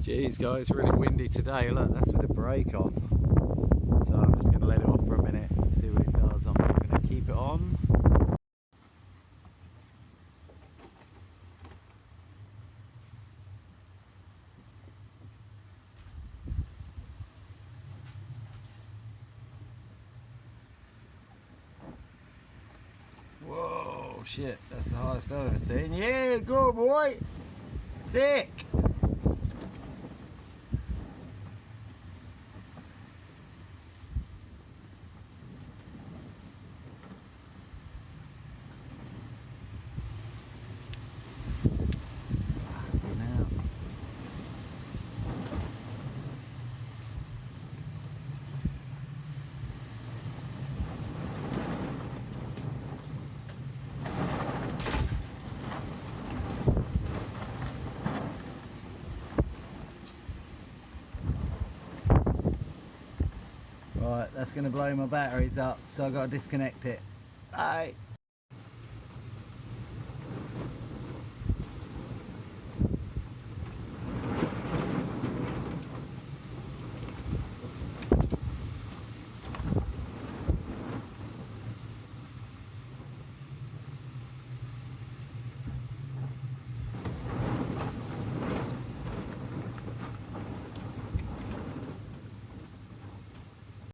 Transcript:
Jeez guys, really windy today. Look, that's with the brake on. So I'm just going to let it off for a minute and see what it does. I'm not going to keep it on. Whoa, shit, that's the highest I've ever seen. Yeah, go boy! Sick! Right, that's going to blow my batteries up, so I've got to disconnect it. Bye.